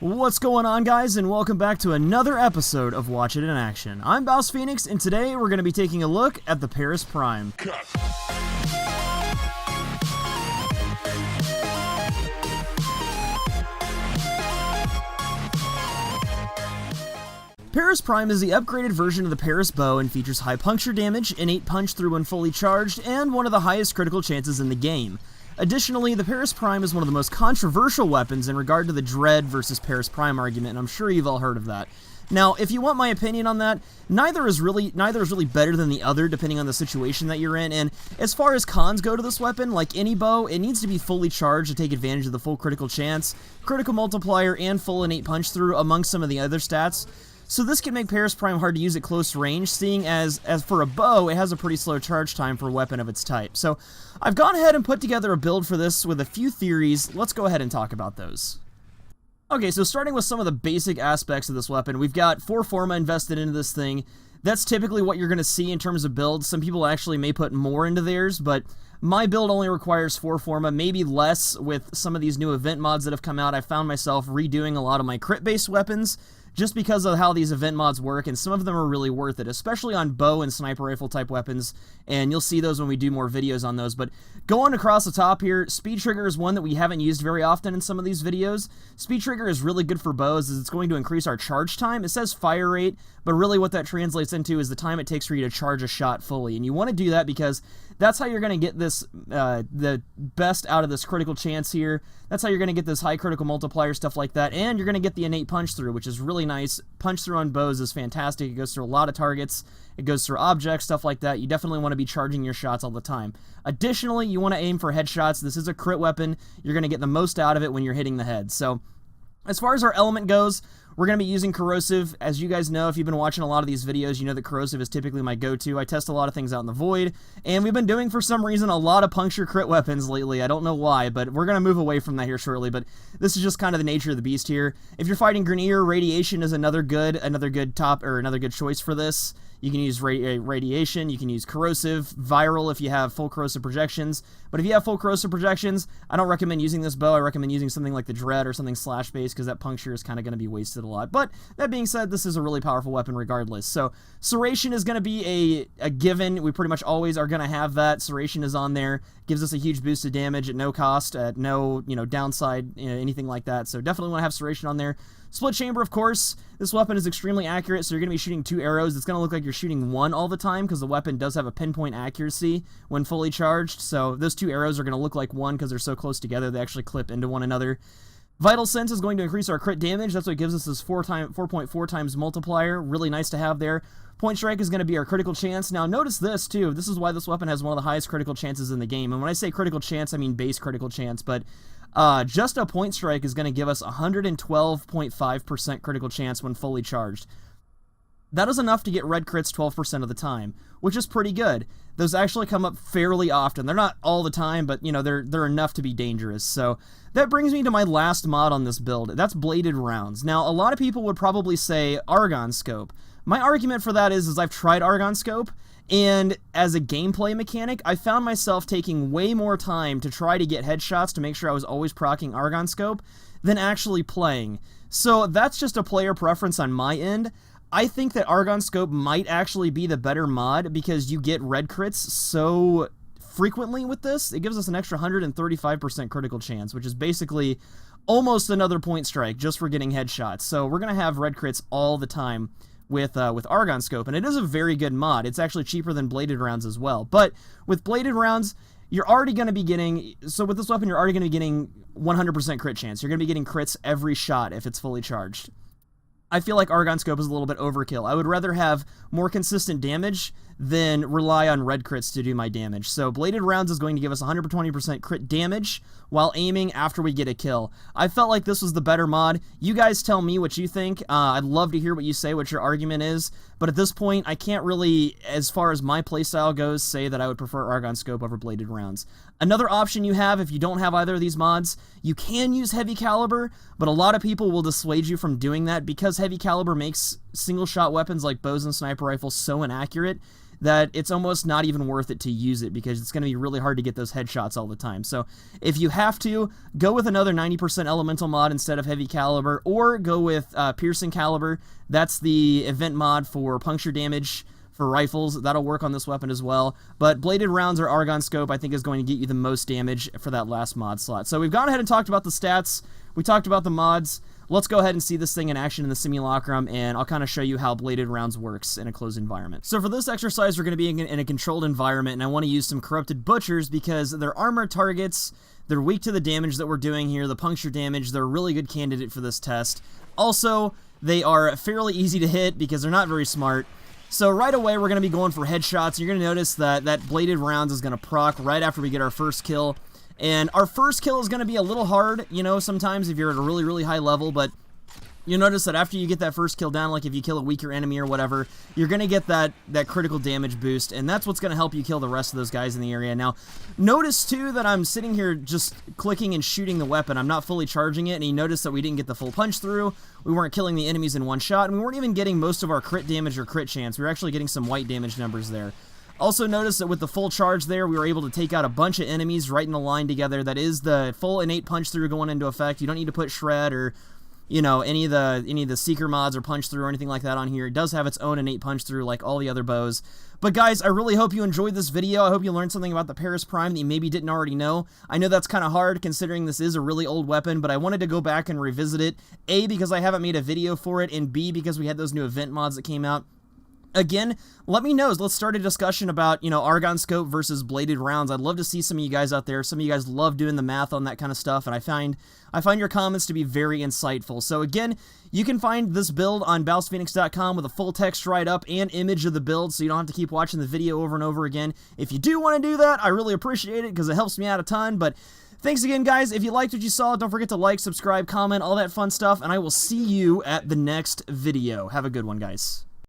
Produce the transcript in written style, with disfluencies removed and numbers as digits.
What's going on, guys, and welcome back to another episode of Watch It in Action. I'm BouseFeenux, and today we're going to be taking a look at the Paris Prime. Paris Prime is the upgraded version of the Paris bow and features high puncture damage, innate punch through when fully charged, and one of the highest critical chances in the game. Additionally, the Paris Prime is one of the most controversial weapons in regard to the Dread versus Paris Prime argument, and I'm sure you've all heard of that. Now, if you want my opinion on that, neither is really better than the other, depending on the situation that you're in. And as far as cons go to this weapon, like any bow, it needs to be fully charged to take advantage of the full critical chance, critical multiplier, and full innate punch through, among some of the other stats. So this can make Paris Prime hard to use at close range, seeing as for a bow, it has a pretty slow charge time for a weapon of its type. So I've gone ahead and put together a build for this with a few theories. Let's go ahead and talk about those. Okay, so starting with some of the basic aspects of this weapon, we've got 4 Forma invested into this thing. That's typically what you're going to see in terms of builds. Some people actually may put more into theirs, but my build only requires 4 Forma, maybe less with some of these new event mods that have come out. I found myself redoing a lot of my crit-based weapons, just because of how these event mods work, and some of them are really worth it, especially on bow and sniper rifle type weapons, and you'll see those when we do more videos on those. But going across the top here, Speed Trigger is one that we haven't used very often in some of these videos. Speed Trigger is really good for bows, as it's going to increase our charge time. It says fire rate, but really what that translates into is the time it takes for you to charge a shot fully, and you want to do that because that's how you're going to get this the best out of this critical chance here. That's how you're going to get this high critical multiplier, stuff like that, and you're going to get the innate punch through, which is really nice. Punch through on bows is fantastic. It goes through a lot of targets. It goes through objects, stuff like that. You definitely want to be charging your shots all the time. Additionally, you want to aim for headshots. This is a crit weapon. You're going to get the most out of it when you're hitting the head. So as far as our element goes, we're going to be using corrosive. As you guys know, if you've been watching a lot of these videos, you know that corrosive is typically my go-to. I test a lot of things out in the void, and we've been doing, for some reason, a lot of puncture crit weapons lately. I don't know why, but we're going to move away from that here shortly, but this is just kind of the nature of the beast here. If you're fighting Grenier, radiation is another good choice for this. You can use radiation, you can use corrosive, viral if you have full corrosive projections. But if you have full corrosive projections, I don't recommend using this bow. I recommend using something like the Dread or something slash-based, because that puncture is kind of going to be wasted a lot. But that being said, this is a really powerful weapon regardless. So serration is going to be a given. We pretty much always are going to have that. Serration is on there. Gives us a huge boost of damage at no cost, at no downside, anything like that. So definitely want to have serration on there. Split chamber, of course. This weapon is extremely accurate, so you're going to be shooting 2 arrows. It's going to look like you're shooting 1 all the time, because the weapon does have a pinpoint accuracy when fully charged. So those 2 arrows are going to look like 1 because they're so close together. They actually clip into one another. Vital Sense is going to increase our crit damage. That's what gives us this 4.4 times multiplier. Really nice to have there. Point Strike is going to be our critical chance. Now, notice this, too. This is why this weapon has one of the highest critical chances in the game. And when I say critical chance, I mean base critical chance. But just a Point Strike is going to give us 112.5% critical chance when fully charged. That is enough to get red crits 12% of the time, which is pretty good. Those actually come up fairly often. They're not all the time, but they're enough to be dangerous. So that brings me to my last mod on this build. That's bladed rounds. Now, a lot of people would probably say Argon Scope. My argument for that is I've tried Argon Scope, and as a gameplay mechanic, I found myself taking way more time to try to get headshots to make sure I was always proccing Argon Scope than actually playing. So that's just a player preference on my end. I think that Argon Scope might actually be the better mod because you get red crits so frequently with this. It gives us an extra 135% critical chance, which is basically almost another Point Strike just for getting headshots. So we're going to have red crits all the time with Argon Scope, and it is a very good mod. It's actually cheaper than bladed rounds as well. But with bladed rounds, you're already going to be getting, so with this weapon, you're already going to be getting 100% crit chance. You're going to be getting crits every shot if it's fully charged. I feel like Argon Scope is a little bit overkill. I would rather have more consistent damage than rely on red crits to do my damage. So bladed rounds is going to give us 120% crit damage while aiming after we get a kill. I felt like this was the better mod. You guys tell me what you think. I'd love to hear what you say, what your argument is. But at this point, I can't really, as far as my playstyle goes, say that I would prefer Argon Scope over bladed rounds. Another option you have, if you don't have either of these mods, you can use heavy caliber, but a lot of people will dissuade you from doing that because heavy caliber makes single-shot weapons like bows and sniper rifles so inaccurate that it's almost not even worth it to use it because it's going to be really hard to get those headshots all the time. So if you have to, go with another 90% elemental mod instead of heavy caliber, or go with piercing caliber. That's the event mod for puncture damage for rifles. That'll work on this weapon as well. But bladed rounds or argon scope, I think, is going to get you the most damage for that last mod slot. So we've gone ahead and talked about the stats. We talked about the mods. Let's go ahead and see this thing in action in the simulacrum, and I'll kind of show you how bladed rounds works in a closed environment. So for this exercise, we're going to be in a controlled environment, and I want to use some corrupted butchers because they're armored targets. They're weak to the damage that we're doing here, the puncture damage. They're a really good candidate for this test. Also, they are fairly easy to hit because they're not very smart. So right away, we're going to be going for headshots. You're going to notice that that bladed rounds is going to proc right after we get our first kill. And our first kill is going to be a little hard, you know, sometimes if you're at a really, really high level, but you'll notice that after you get that first kill down, like if you kill a weaker enemy or whatever, you're going to get that critical damage boost, and that's what's going to help you kill the rest of those guys in the area. Now, notice too that I'm sitting here just clicking and shooting the weapon. I'm not fully charging it, and you notice that we didn't get the full punch through. We weren't killing the enemies in one shot, and we weren't even getting most of our crit damage or crit chance. We were actually getting some white damage numbers there. Also notice that with the full charge there, we were able to take out a bunch of enemies right in a line together. That is the full innate punch through going into effect. You don't need to put shred or, you know, any of the seeker mods or punch through or anything like that on here. It does have its own innate punch through like all the other bows. But guys, I really hope you enjoyed this video. I hope you learned something about the Paris Prime that you maybe didn't already know. I know that's kind of hard considering this is a really old weapon, but I wanted to go back and revisit it. A, because I haven't made a video for it, and B, because we had those new event mods that came out. Again, let me know. Let's start a discussion about, you know, argon scope versus bladed rounds. I'd love to see some of you guys out there. Some of you guys love doing the math on that kind of stuff, and I find your comments to be very insightful. So again, you can find this build on BouseFeenux.com with a full text write-up and image of the build, so you don't have to keep watching the video over and over again. If you do want to do that, I really appreciate it because it helps me out a ton. But thanks again, guys. If you liked what you saw, don't forget to like, subscribe, comment, all that fun stuff, and I will see you at the next video. Have a good one, guys.